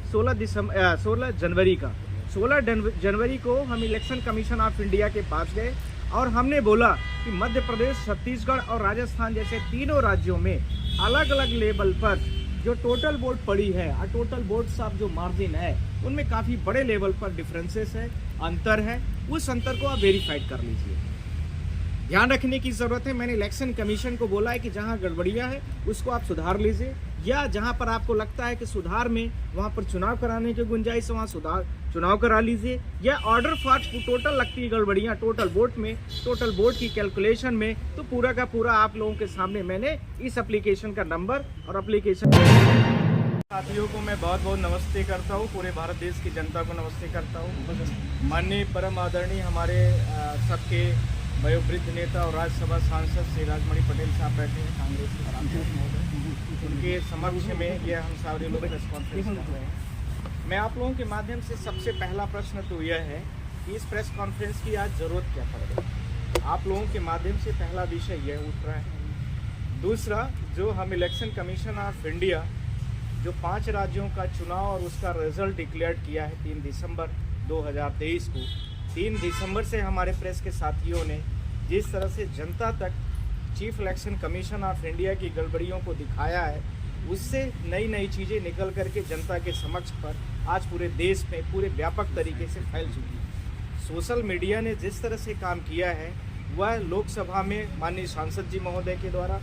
16 जनवरी का। 16 जनवरी को हम इलेक्शन कमीशन ऑफ इंडिया के पास गए और हमने बोला कि मध्य प्रदेश, छत्तीसगढ़ और राजस्थान जैसे तीनों राज्यों में अलग अलग लेवल पर जो टोटल वोट पड़ी है और टोटल वोट्स ऑफ जो मार्जिन है उनमें काफ़ी बड़े लेवल पर डिफरेंसेस है, अंतर है। उस अंतर को आप वेरीफाइड कर लीजिए। ध्यान रखने की ज़रूरत है। मैंने इलेक्शन कमीशन को बोला है कि जहां गड़बड़ियां है उसको आप सुधार लीजिए, या जहां पर आपको लगता है कि सुधार में वहां पर चुनाव कराने की गुंजाइश है वहां चुनाव करा लीजिए, या ऑर्डर फॉर टोटल लगती है गड़बड़ियां टोटल वोट की कैलकुलेशन में, तो पूरा का पूरा आप लोगों के सामने मैंने इस एप्लीकेशन का नंबर और एप्लीकेशन। साथियों को मैं बहुत बहुत नमस्ते करता हूँ, पूरे भारत देश की जनता को नमस्ते करता हूँ। माननीय परम आदरणीय हमारे सबके वयोवृद्ध नेता और राज्यसभा सांसद श्री राजमणि पटेल साहब बैठे हैं, कांग्रेस के सांसद, उनके समक्ष में यह हम सारे लोग प्रेस कॉन्फ्रेंस कर रहे हैं। मैं आप लोगों के माध्यम से सबसे पहला प्रश्न तो यह है कि इस प्रेस कॉन्फ्रेंस की आज ज़रूरत क्या पड़ रही है। आप लोगों के माध्यम से पहला विषय यह उठ रहा है। दूसरा, जो हम इलेक्शन कमीशन ऑफ इंडिया जो 5 राज्यों का चुनाव और उसका रिजल्ट डिक्लेयर किया है 3 दिसंबर 2023 को, 3 दिसंबर से हमारे प्रेस के साथियों ने जिस तरह से जनता तक chief election commission of India की गड़बड़ियों को दिखाया है, उससे नई चीज़ें निकल करके जनता के समक्ष पर आज पूरे देश में पूरे व्यापक तरीके से फैल चुकी है। सोशल मीडिया ने जिस तरह से काम किया है वह लोकसभा में माननीय सांसद जी महोदय के द्वारा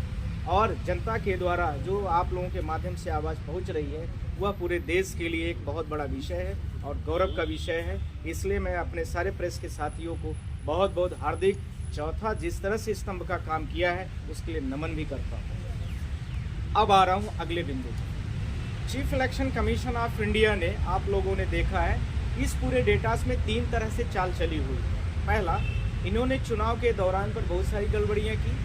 और जनता के द्वारा जो आप लोगों के माध्यम से आवाज़ पहुंच रही है, वह पूरे देश के लिए एक बहुत बड़ा विषय है और गौरव का विषय है। इसलिए मैं अपने सारे प्रेस के साथियों को बहुत बहुत हार्दिक, चौथा जिस तरह से स्तंभ का काम किया है उसके लिए नमन भी करता हूँ। अब आ रहा हूँ अगले बिंदु पर। Chief election commission of India ने, आप लोगों ने देखा है, इस पूरे डेटास में 3 तरह से चाल चली हुई है। पहला, इन्होंने चुनाव के दौरान पर बहुत सारी गड़बड़ियाँ की।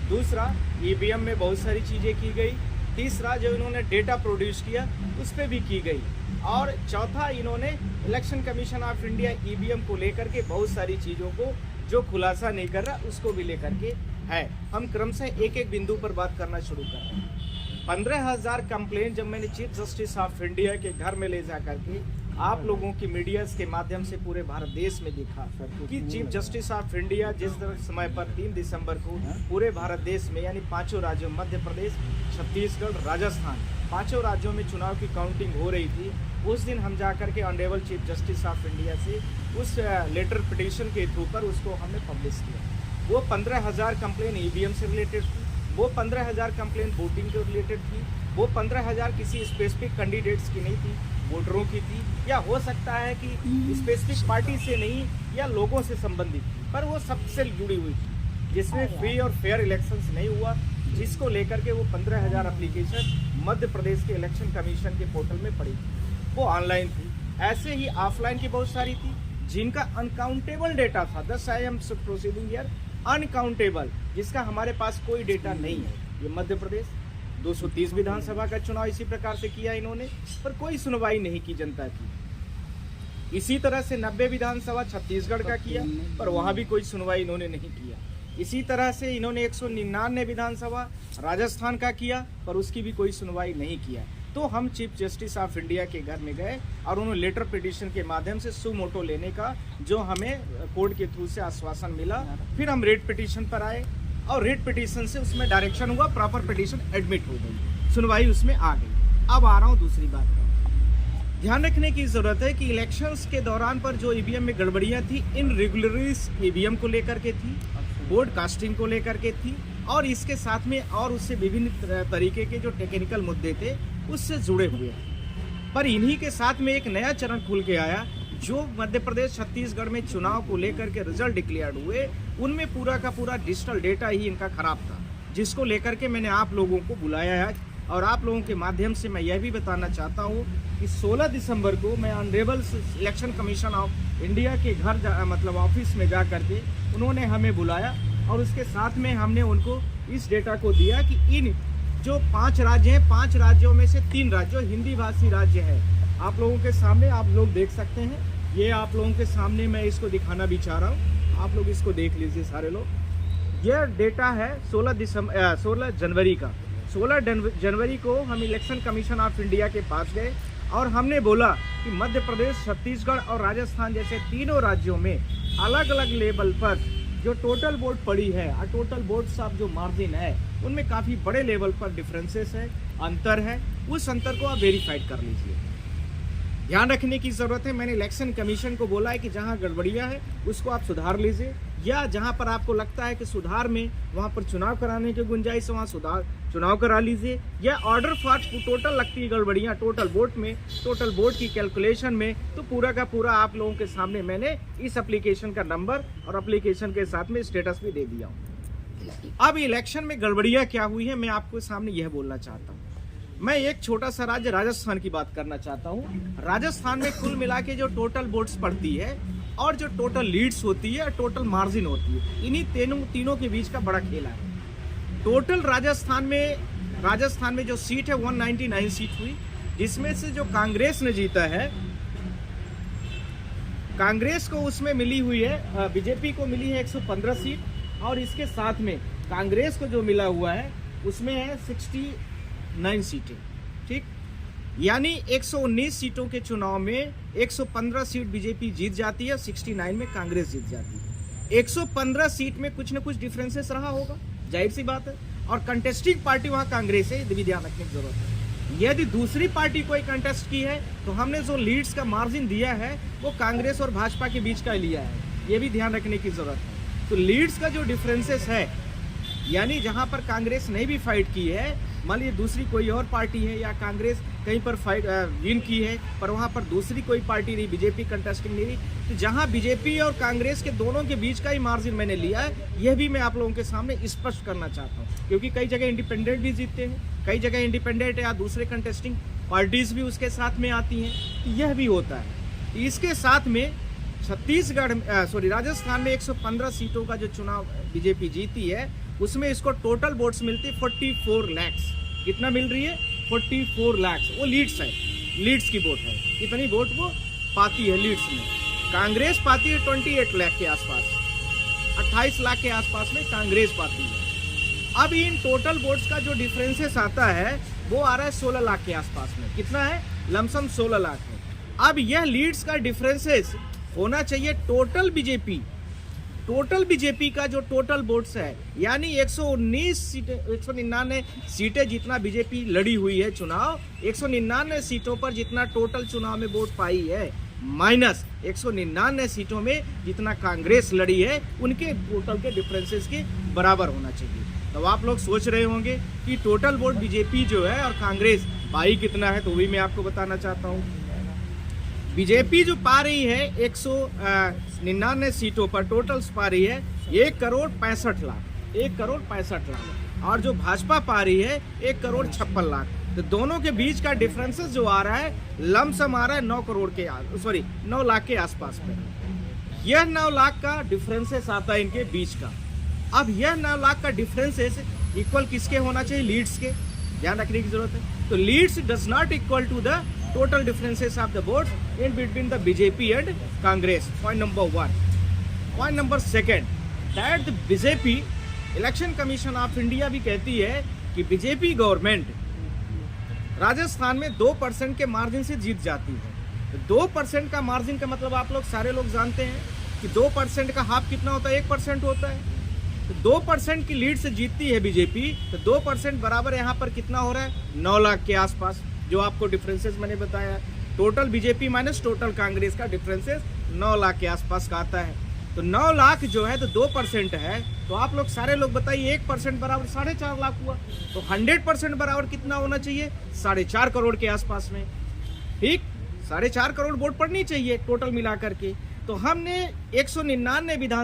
दूसरा, ईवीएम में बहुत सारी चीज़ें की गई। तीसरा, जो इन्होंने डेटा प्रोड्यूस किया उस पर भी की गई। और चौथा, इन्होंने election commission of India EVM को लेकर के बहुत सारी चीज़ों को जो खुलासा नहीं कर रहा उसको भी लेकर के है। हम क्रमशः एक एक बिंदु पर बात करना शुरू कर रहे हैं। 15,000 कंप्लेंट जब मैंने चीफ जस्टिस ऑफ इंडिया के घर में ले जा करके आप लोगों की मीडिया के माध्यम से पूरे भारत देश में देखा कि चीफ जस्टिस ऑफ इंडिया जिस समय पर 3 दिसंबर को पूरे भारत देश में यानी 5 राज्यों मध्य प्रदेश, छत्तीसगढ़, राजस्थान 5 राज्यों में चुनाव की काउंटिंग हो रही थी, उस दिन हम जाकर के honourable chief justice of India से उस लेटर पिटीशन के थ्रू पर उसको हमने पब्लिश किया। वो 15,000 कंप्लेन ईवीएम से रिलेटेड थी, वो 15,000 कंप्लेन वोटिंग के रिलेटेड थी, वो 15,000 किसी स्पेसिफिक कैंडिडेट्स की नहीं थी, वोटरों की थी, या हो सकता है कि स्पेसिफिक पार्टी से नहीं या लोगों से संबंधित थी, पर वो सबसे जुड़ी हुई थी, जिसमें फ्री और फेयर इलेक्शंस नहीं हुआ, जिसको लेकर के वो 15,000 एप्लीकेशन मध्य प्रदेश के इलेक्शन कमीशन के पोर्टल में पड़ी थी, वो ऑनलाइन थी। ऐसे ही ऑफलाइन की बहुत सारी थी जिनका अनकाउंटेबल डेटा था। दस I am proceeding here uncountable, जिसका हमारे पास कोई डेटा नहीं है। ये मध्य प्रदेश 230 विधानसभा का चुनाव इसी प्रकार से किया इन्होंने, पर कोई सुनवाई नहीं की जनता की। इसी तरह से 90 विधानसभा छत्तीसगढ़ का किया, पर वहां भी कोई सुनवाई इन्होंने नहीं किया। इसी तरह से इन्होंने 199 विधानसभा राजस्थान का किया, पर उसकी भी कोई सुनवाई नहीं किया। तो हम चीफ जस्टिस ऑफ इंडिया के घर में गए और उन्होंने लेटर पिटीशन के माध्यम से सुमोटो लेने का जो हमें कोर्ट के थ्रू से आश्वासन मिला। फिर हम रेट पिटीशन पर आए और रेट पिटीशन से उसमें डायरेक्शन हुआ, प्रॉपर पिटीशन एडमिट हो गई, सुनवाई उसमें आ गई। अब आ रहा हूँ दूसरी बात पर। ध्यान रखने की जरूरत है कि इलेक्शंस के दौरान पर जो ईवीएम में गड़बड़ियाँ थी, इन रेगुलरीज ईवीएम को लेकर के थी, बोर्ड कास्टिंग को लेकर के थी, और इसके साथ में और उससे विभिन्न तरीके के जो टेक्निकल मुद्दे थे उससे जुड़े हुए हैं। पर इन्हीं के साथ में एक नया चरण खुल के आया, जो मध्य प्रदेश छत्तीसगढ़ में चुनाव को लेकर के रिजल्ट डिक्लेयर हुए, उनमें पूरा का पूरा डिजिटल डेटा ही इनका खराब था, जिसको लेकर के मैंने आप लोगों को बुलाया है। और आप लोगों के माध्यम से मैं यह भी बताना चाहता हूँ कि 16 दिसंबर को मैं honourable election commission of India के घर मतलब ऑफिस में जा करके उन्होंने हमें बुलाया, और उसके साथ में हमने उनको इस डेटा को दिया कि इन जो 5 राज्य हैं, 5 राज्यों में से 3 राज्य हिंदी भाषी राज्य है। आप लोगों के सामने आप लोग देख सकते हैं, ये आप लोगों के सामने मैं इसको दिखाना भी चाह रहा हूँ, आप लोग इसको देख लीजिए सारे लोग। यह डेटा है 16 जनवरी का। 16 जनवरी को हम इलेक्शन कमीशन ऑफ इंडिया के पास गए और हमने बोला कि मध्य प्रदेश, छत्तीसगढ़ और राजस्थान जैसे तीनों राज्यों में अलग अलग लेवल पर जो टोटल वोट पड़ी है और टोटल वोट्स ऑफ जो मार्जिन है उनमें काफ़ी बड़े लेवल पर डिफरेंसेस है, अंतर है। उस अंतर को आप वेरीफाइड कर लीजिए। ध्यान रखने की ज़रूरत है, मैंने इलेक्शन कमीशन को बोला है कि जहां गड़बड़ियां है उसको आप सुधार लीजिए, या जहां पर आपको लगता है कि सुधार में वहां पर चुनाव कराने की गुंजाइश है वहां चुनाव करा लीजिए, या ऑर्डर फॉर टोटल लगती है गड़बड़ियां टोटल वोट में, टोटल वोट की कैलकुलेशन में, तो पूरा का पूरा आप लोगों के सामने मैंने इस एप्लीकेशन का नंबर और एप्लीकेशन के साथ में स्टेटस भी दे दिया हूँ। अब इलेक्शन में गड़बड़ियां क्या हुई है मैं आपको सामने यह बोलना चाहता हूँ। मैं एक छोटा सा राज्य राजस्थान की बात करना चाहता हूँ। राजस्थान में कुल मिला के जो टोटल वोट्स पड़ती है और जो टोटल लीड्स होती है और टोटल मार्जिन होती है, इन्हीं तीनों के बीच का बड़ा खेला है। टोटल राजस्थान में जो सीट है 199 सीट हुई, जिसमें से जो कांग्रेस ने जीता है, कांग्रेस को उसमें मिली हुई है, बीजेपी को मिली है 115 सीट, और इसके साथ में कांग्रेस को जो मिला हुआ है उसमें है 69 सीटें। ठीक, यानी 119 सीटों के चुनाव में 115 सीट बीजेपी जीत जाती है, 69 में कांग्रेस जीत जाती है। 115 सीट में कुछ न कुछ डिफरेंसेस रहा होगा, जाहिर सी बात है, और कंटेस्टिंग पार्टी वहां कांग्रेस है, ये भी ध्यान रखने की जरूरत है। यदि दूसरी पार्टी कोई कंटेस्ट की है तो हमने जो लीड्स का मार्जिन दिया है वो कांग्रेस और भाजपा के बीच का लिया है, ये भी ध्यान रखने की जरूरत है। तो लीड्स का जो डिफरेंसेस है, यानी जहां पर कांग्रेस ने भी फाइट की है, मान लीजिए दूसरी कोई और पार्टी है या कांग्रेस कहीं पर फाइट विन की है पर वहां पर दूसरी कोई पार्टी नहीं, बीजेपी कंटेस्टिंग नहीं रही, तो जहां बीजेपी और कांग्रेस के दोनों के बीच का ही मार्जिन मैंने लिया है, यह भी मैं आप लोगों के सामने स्पष्ट करना चाहता हूं, क्योंकि कई जगह इंडिपेंडेंट भी जीतते हैं, कई जगह इंडिपेंडेंट या दूसरे कंटेस्टिंग पार्टीज भी उसके साथ में आती हैं, तो यह भी होता है। इसके साथ में राजस्थान में 115 सीटों का जो चुनाव बीजेपी जीती है उसमें इसको टोटल वोट्स मिलती 44 लाख। कितना मिल रही है? 44 लाख। वो लीड्स है, लीड्स की वोट है, इतनी वोट वो पाती है लीड्स में। कांग्रेस पाती है 28 लाख के आसपास, 28 लाख के आसपास में कांग्रेस पाती है। अब इन टोटल वोट्स का जो डिफरेंसेस आता है वो आ रहा है 16 लाख के आसपास में। कितना है? लमसम 16 लाख है। अब यह लीड्स का डिफरेंसेस होना चाहिए टोटल बीजेपी का जो टोटल वोट्स है, यानी 199 सीटें जितना बीजेपी लड़ी हुई है चुनाव, 199 सीटों पर जितना टोटल चुनाव में वोट पाई है, माइनस 199 सीटों में जितना कांग्रेस लड़ी है, उनके टोटल के डिफरेंसेस के बराबर होना चाहिए। तो आप लोग सोच रहे होंगे कि टोटल वोट बीजेपी जो है और कांग्रेस पाई कितना है, तो वही मैं आपको बताना चाहता हूँ। बीजेपी जो पा रही है 199 सीटों पर टोटल्स पा रही है 1,65 लाख, 1,65 लाख, और जो भाजपा पा रही है 1,56 लाख। तो दोनों के बीच का डिफरेंसेस जो आ रहा है लमसम आ रहा है 9 लाख के आसपास में। यह 9 लाख का डिफरेंसेस आता है इनके बीच का। अब यह 9 लाख का डिफरेंसेस इक्वल किसके होना चाहिए? लीड्स के, ध्यान रखने की जरूरत है। तो leads does not equal to the total differences of the votes in between the BJP and Congress. Point number 1. Point number 2, that the BJP Election Commission of India भी कहती है कि बीजेपी गवर्नमेंट राजस्थान में 2% के मार्जिन से जीत जाती है। तो 2% का मार्जिन का मतलब आप लोग सारे लोग जानते हैं कि 2% का हाफ कितना होता है? 1% होता है। तो 2% की लीड से जीतती है बीजेपी, तो 2% बराबर यहाँ पर कितना हो रहा है? 9 लाख के आसपास। जो आपको डिफरेंसेस मैंने बताया, total BJP minus total Congress का डिफरेंसेस 9 लाख के आसपास का आता है। तो 9 लाख जो है तो 2% है, तो आप लोग सारे लोग बताइए 1% बराबर 4.5 लाख हुआ। तो 100% बराबर कितना होना चाहिए? 4.5 करोड़ के आसपास में। ठीक, 4.5 करोड़ वोट पड़नी चाहिए टोटल मिला करके। तो हमने 199 विधान